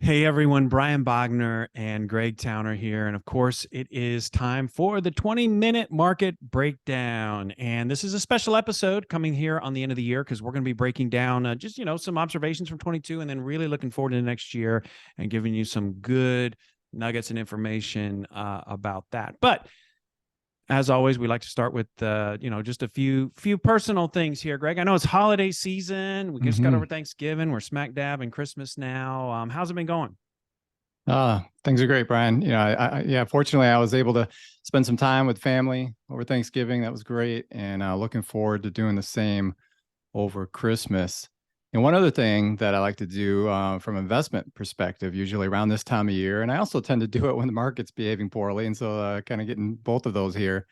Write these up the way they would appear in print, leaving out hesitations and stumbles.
Hey everyone, Brian Bogner and Greg Towner here. And of course, it is time for the 20-minute market breakdown. And this is a special episode coming here on the end of the year because we're going to be breaking down some observations from 22 and then really looking forward to the next year and giving you some good nuggets and information about that. But as always, we like to start with just a few personal things here, Greg. I know it's holiday season. We just got over Thanksgiving. We're smack dab in Christmas now. How's it been going? Things are great, Brian. Yeah, fortunately, I was able to spend some time with family over Thanksgiving. That was great, and looking forward to doing the same over Christmas. And one other thing that I like to do from investment perspective, usually around this time of year, and I also tend to do it when the market's behaving poorly, and so kind of getting both of those here.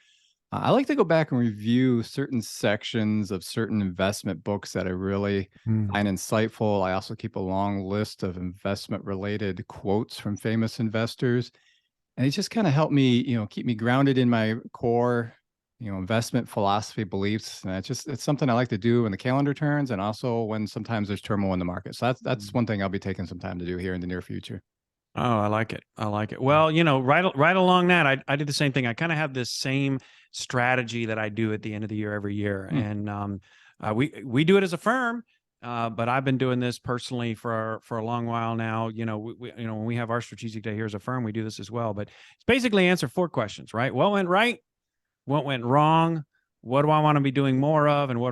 I like to go back and review certain sections of certain investment books that I really Mm. find insightful. I also keep a long list of investment related quotes from famous investors. And it just kind of helped me, keep me grounded in my core, investment philosophy beliefs. And it's something I like to do when the calendar turns and also when sometimes there's turmoil in the market. So that's one thing I'll be taking some time to do here in the near future. Oh, I like it. I like it. Well, right along that, I did the same thing. I kind of have this same strategy that I do at the end of the year every year, Hmm. and we do it as a firm. But I've been doing this personally for a long while now. When we have our strategic day here as a firm, we do this as well. But it's basically answer four questions, right? What went right? What went wrong? What do I want to be doing more of? And what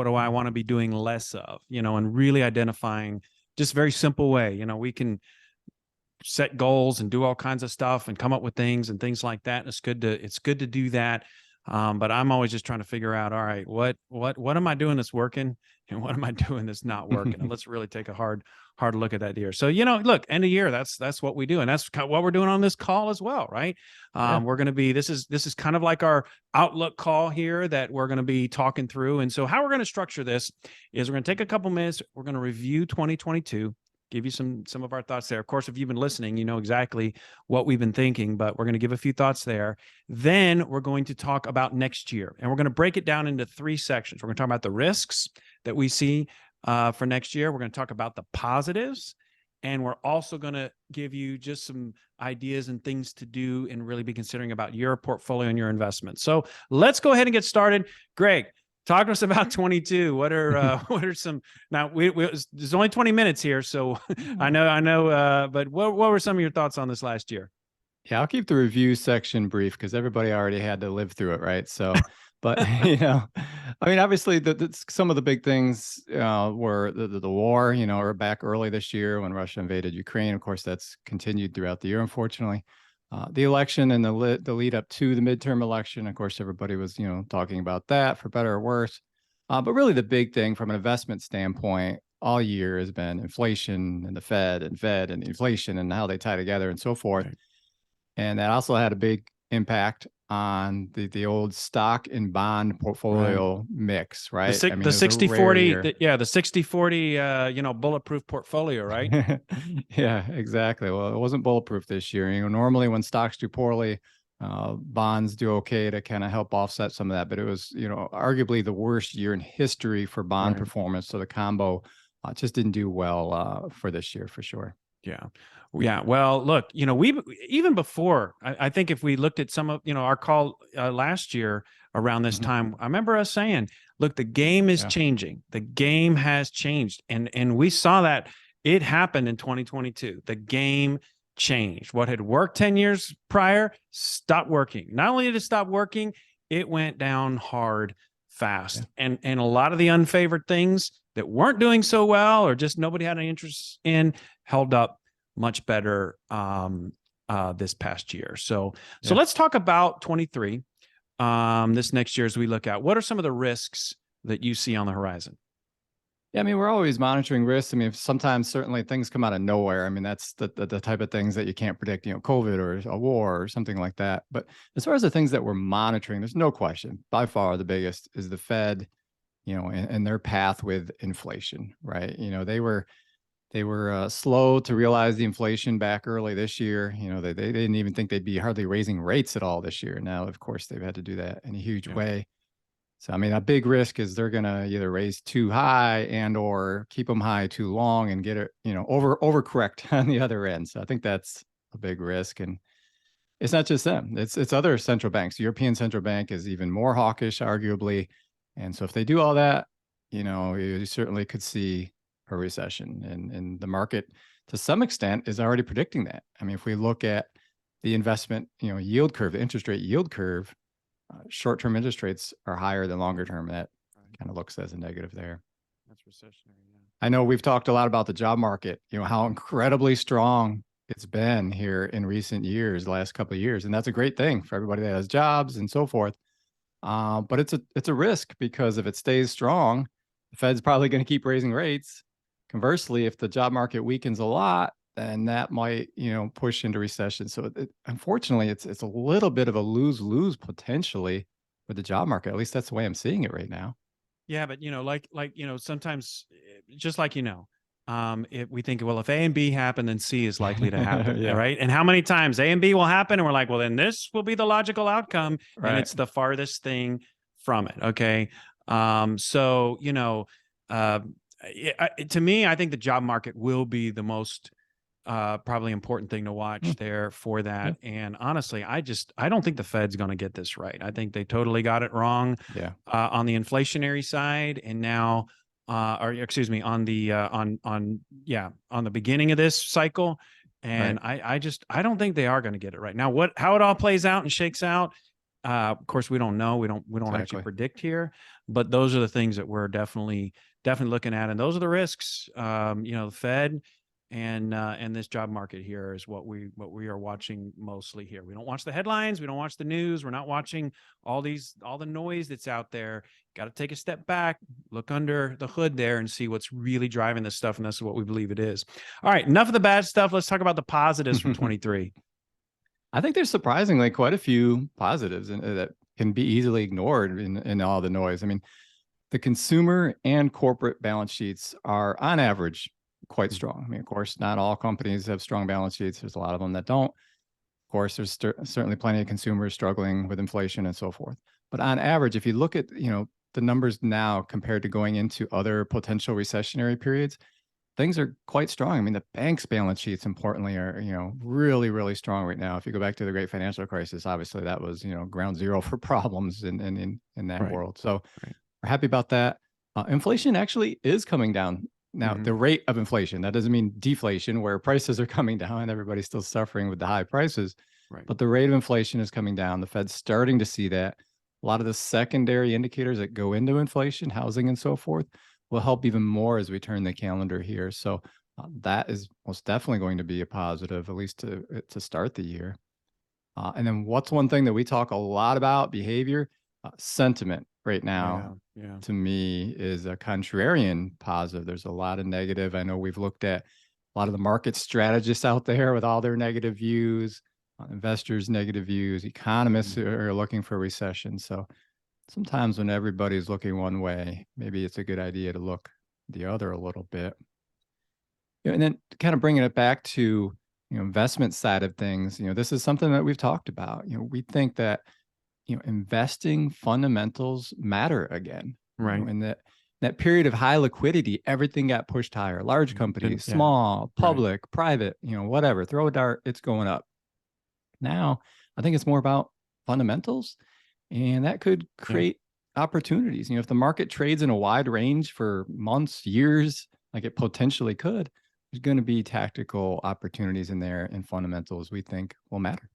do I want to be doing less of? And really identifying just very simple way. We can set goals and do all kinds of stuff and come up with things and things like that. And it's good to do that. But I'm always just trying to figure out, all right, what am I doing that's working and what am I doing that's not working? And let's really take a hard look at that year. So, look, end of year, that's what we do. And that's what we're doing on this call as well, right? Yeah. We're going to be, this is kind of like our outlook call here that we're going to be talking through. And so how we're going to structure this is we're going to take a couple minutes. We're going to review 2022, give you some of our thoughts there. Of course, if you've been listening, you know exactly what we've been thinking, but we're going to give a few thoughts there. Then we're going to talk about next year, and we're going to break it down into three sections. We're going to talk about the risks that we see for next year. We're going to talk about the positives, and we're also going to give you just some ideas and things to do and really be considering about your portfolio and your investments. So let's go ahead and get started. Greg, talk to us about 22. What are what are some now? There's only 20 minutes here, so I know. But what were some of your thoughts on this last year? Yeah, I'll keep the review section brief because everybody already had to live through it, right? So, but I mean, obviously, some of the big things were the war. Or back early this year when Russia invaded Ukraine. Of course, that's continued throughout the year, unfortunately. The election and the lead up to the midterm election. Of course, everybody was talking about that for better or worse. But really, the big thing from an investment standpoint all year has been inflation and the Fed and inflation and how they tie together and so forth. Right. And that also had a big impact on the old stock and bond Right. portfolio mix, The right? I six, mean, the it was a sixty rare forty, year. yeah, the 60/40, bulletproof portfolio, right? Yeah, exactly. Well, it wasn't bulletproof this year. Normally when stocks do poorly, bonds do okay to kind of help offset some of that. But it was, arguably the worst year in history for bond Right. performance. So the combo just didn't do well for this year for sure. Yeah. Yeah. Well, look, we even before, I think if we looked at some of, our call last year around this Mhm. time, I remember us saying, look, the game is Yeah. changing. The game has changed. And we saw that it happened in 2022. The game changed. What had worked 10 years prior stopped working. Not only did it stop working, it went down hard Yeah. fast. And a lot of the unfavored things that weren't doing so well or just nobody had any interest in held up much better this past year. So Yeah. let's talk about 23. This next year as we look at what are some of the risks that you see on the horizon? Yeah, I mean, we're always monitoring risks. I mean, sometimes certainly things come out of nowhere. I mean, that's the type of things that you can't predict, COVID or a war or something like that. But as far as the things that we're monitoring, there's no question. By far, the biggest is the Fed, and their path with inflation, right? They were slow to realize the inflation back early this year. They didn't even think they'd be hardly raising rates at all this year. Now, of course, they've had to do that in a huge Yeah. way. So, I mean, a big risk is they're going to either raise too high and or keep them high too long and get it, overcorrect on the other end. So I think that's a big risk. And it's not just them. It's other central banks. The European Central Bank is even more hawkish, arguably. And so if they do all that, you certainly could see a recession. And the market, to some extent, is already predicting that. I mean, if we look at the investment, yield curve, the interest rate yield curve, short-term interest rates are higher than longer term. That kind of looks as a negative there. That's recessionary. Yeah. I know we've talked a lot about the job market, how incredibly strong it's been here in recent years, the last couple of years. And that's a great thing for everybody that has jobs and so forth. But it's a risk, because if it stays strong, the Fed's probably going to keep raising rates. Conversely, if the job market weakens a lot, then that might, push into recession. So unfortunately, it's a little bit of a lose-lose potentially with the job market. At least that's the way I'm seeing it right now. Yeah, but sometimes, just like if we think, well, if A and B happen, then C is likely to happen, Yeah. right? And how many times A and B will happen, and we're like, well, then this will be the logical outcome, and Right. it's the farthest thing from it. Okay, so to me, I think the job market will be the most probably important thing to watch there for that. And honestly, I don't think the Fed's going to get this right. I think they totally got it wrong. Yeah. On the inflationary side, and now, or excuse me, on the on the beginning of this cycle. And I don't think they are going to get it right. Now, how it all plays out and shakes out, of course, we don't know. We don't actually predict here, but those are the things that we're definitely looking at, and those are the risks. The Fed and this job market here is what we are watching mostly here. We don't watch the headlines, we don't watch the news, we're not watching all the noise that's out there. Got to take a step back, look under the hood there, and see what's really driving this stuff, and that's what we believe it is. All right, enough of the bad stuff. Let's talk about the positives from 23. I think there's surprisingly quite a few positives that can be easily ignored in all the noise. I mean, the consumer and corporate balance sheets are on average quite strong. I mean, of course, not all companies have strong balance sheets. There's a lot of them that don't. Of course, there's certainly plenty of consumers struggling with inflation and so forth. But on average, if you look at, the numbers now compared to going into other potential recessionary periods, things are quite strong. I mean, the bank's balance sheets, importantly, are, really, really strong right now. If you go back to the great financial crisis, obviously that was, ground zero for problems in that world. So we're happy about that. Inflation actually is coming down. Now, the rate of inflation, that doesn't mean deflation, where prices are coming down and everybody's still suffering with the high prices. Right. But the rate of inflation is coming down. The Fed's starting to see that. A lot of the secondary indicators that go into inflation, housing and so forth, will help even more as we turn the calendar here. So that is most definitely going to be a positive, at least to start the year. And then what's one thing that we talk a lot about? Behavior, sentiment right now, to me, is a contrarian positive. There's a lot of negative. I know we've looked at a lot of the market strategists out there with all their negative views, investors' negative views, economists are looking for recession. So sometimes when everybody's looking one way, maybe it's a good idea to look the other a little bit. And then kind of bringing it back to, investment side of things, this is something that we've talked about. We think that, investing fundamentals matter again. Right. In that period of high liquidity, everything got pushed higher. Large companies, small, public, private, whatever, throw a dart, it's going up. Now, I think it's more about fundamentals, and that could create opportunities. If the market trades in a wide range for months, years, like it potentially could, there's going to be tactical opportunities in there, and fundamentals we think will matter.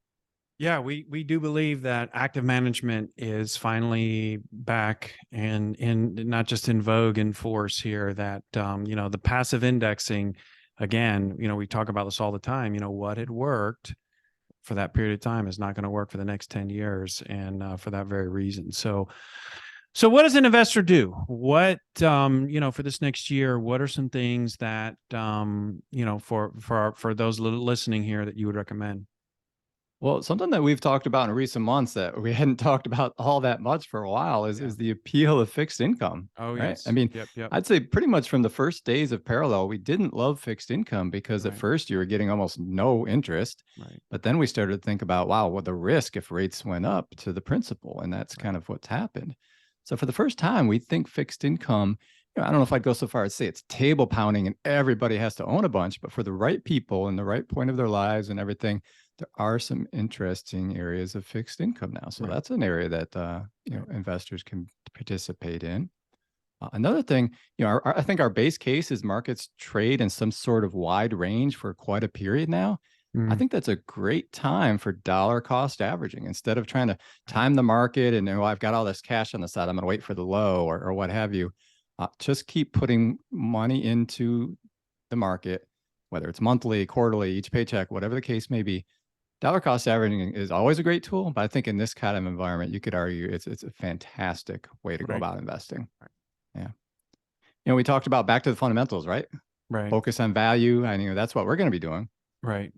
Yeah, we do believe that active management is finally back and not just in vogue, in force here. That the passive indexing, again, we talk about this all the time. What had worked for that period of time is not going to work for the next 10 years, and for that very reason. So what does an investor do? What for this next year? What are some things that for those listening here that you would recommend? Well, something that we've talked about in recent months that we hadn't talked about all that much for a while is the appeal of fixed income. Oh, right? Yes. I mean, Yep. I'd say pretty much from the first days of Parallel, we didn't love fixed income because at first you were getting almost no interest. Right. But then we started to think about, wow, what the risk if rates went up to the principal. And that's kind of what's happened. So for the first time, we think fixed income, I don't know if I'd go so far as say it's table pounding and everybody has to own a bunch, but for the right people and the right point of their lives and everything, there are some interesting areas of fixed income now. So Right. that's an area that investors can participate in. Another thing, I think our base case is markets trade in some sort of wide range for quite a period now. I Mm, think that's a great time for dollar cost averaging instead of trying to time the market and I've got all this cash on the side. I'm going to wait for the low or what have you. Just keep putting money into the market, whether it's monthly, quarterly, each paycheck, whatever the case may be. Dollar cost averaging is always a great tool, but I think in this kind of environment, you could argue it's a fantastic way to go right. about investing. Right. Yeah. We talked about back to the fundamentals, right? Right. Focus on value. I mean, that's what we're going to be doing. Right.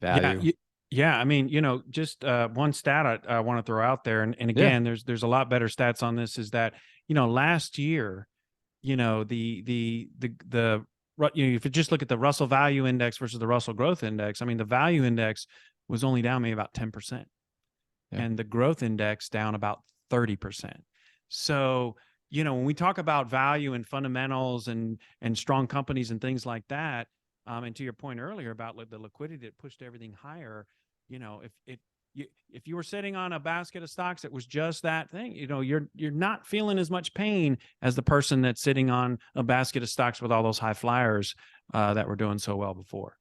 Yeah. Value. Yeah. I mean, just one stat I want to throw out there. And Yeah. again, there's a lot better stats on this is that, last year, if you just look at the Russell Value Index versus the Russell Growth Index, I mean, the Value Index was only down maybe about 10%, Yeah. and the Growth Index down about 30%. So, when we talk about value and fundamentals and strong companies and things like that, and to your point earlier about the liquidity that pushed everything higher, if you were sitting on a basket of stocks that was just that thing, you're not feeling as much pain as the person that's sitting on a basket of stocks with all those high flyers that were doing so well before.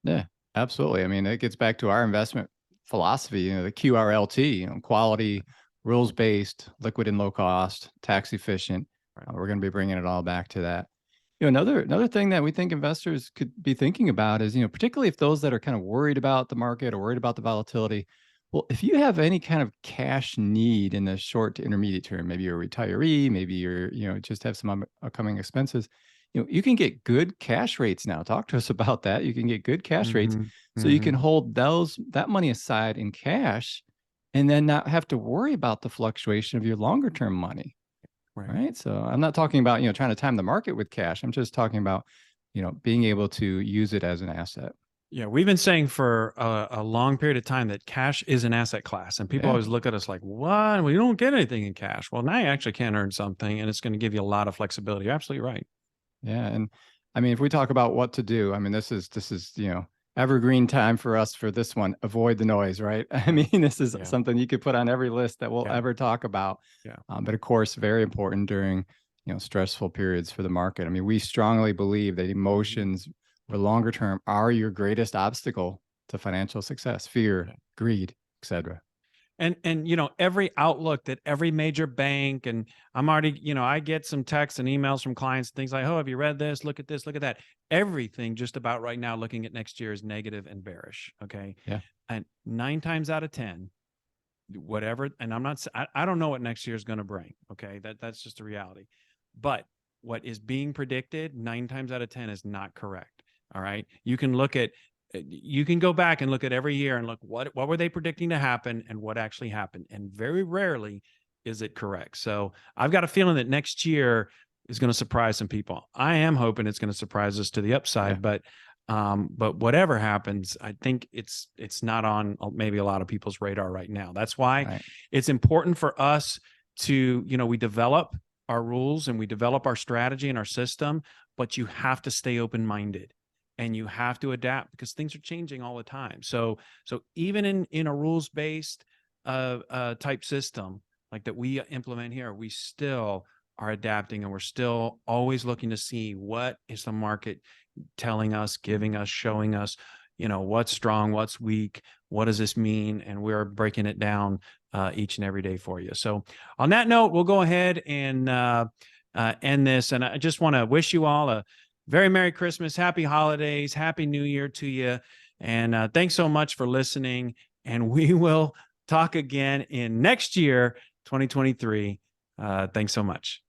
Yeah, absolutely. I mean, it gets back to our investment philosophy, the QRLT, quality, rules-based, liquid and low cost, tax efficient. Right. We're going to be bringing it all back to that. Another thing that we think investors could be thinking about is, particularly if those that are kind of worried about the market or worried about the volatility, well, if you have any kind of cash need in the short to intermediate term, maybe you're a retiree, maybe you're, just have some upcoming expenses, you can get good cash rates now. Talk to us about that. You can get good cash rates. So you can hold that money aside in cash and then not have to worry about the fluctuation of your longer term money. Right. So I'm not talking about, trying to time the market with cash. I'm just talking about, being able to use it as an asset. Yeah, we've been saying for a long period of time that cash is an asset class, and people Yeah. always look at us like, "What? We don't get anything in cash." Well, now you actually can earn something, and it's going to give you a lot of flexibility. You're absolutely right. Yeah. And I mean, if we talk about what to do, I mean, this is, evergreen time for us for this one. Avoid the noise, right? I mean, this is something you could put on every list that we'll ever talk about. Yeah. But of course, very important during, stressful periods for the market. I mean, we strongly believe that emotions for longer term are your greatest obstacle to financial success: fear, greed, etc. And every outlook that every major bank, and I'm already, I get some texts and emails from clients, things like, "Oh, have you read this? Look at this, look at that." Everything just about right now looking at next year is negative and bearish. Okay. Yeah. And 9 times out of 10, whatever, and I don't know what next year is going to bring. Okay. That's just a reality. But what is being predicted 9 times out of 10 is not correct. All right. You can go back and look at every year and look what were they predicting to happen and what actually happened, and very rarely is it correct. So I've got a feeling that next year is going to surprise some people. I am hoping it's going to surprise us to the upside, but whatever happens, I think it's not on maybe a lot of people's radar right now. That's why it's important for us to, we develop our rules and we develop our strategy and our system, but you have to stay open-minded. And you have to adapt because things are changing all the time. So even in a rules-based type system like that we implement here, we still are adapting, and we're still always looking to see what is the market telling us, giving us, showing us, what's strong, what's weak, what does this mean, and we're breaking it down each and every day for you. So on that note, we'll go ahead and end this. And I just want to wish you all a very Merry Christmas, Happy Holidays, Happy New Year to you. And thanks so much for listening. And we will talk again in next year, 2023. Thanks so much.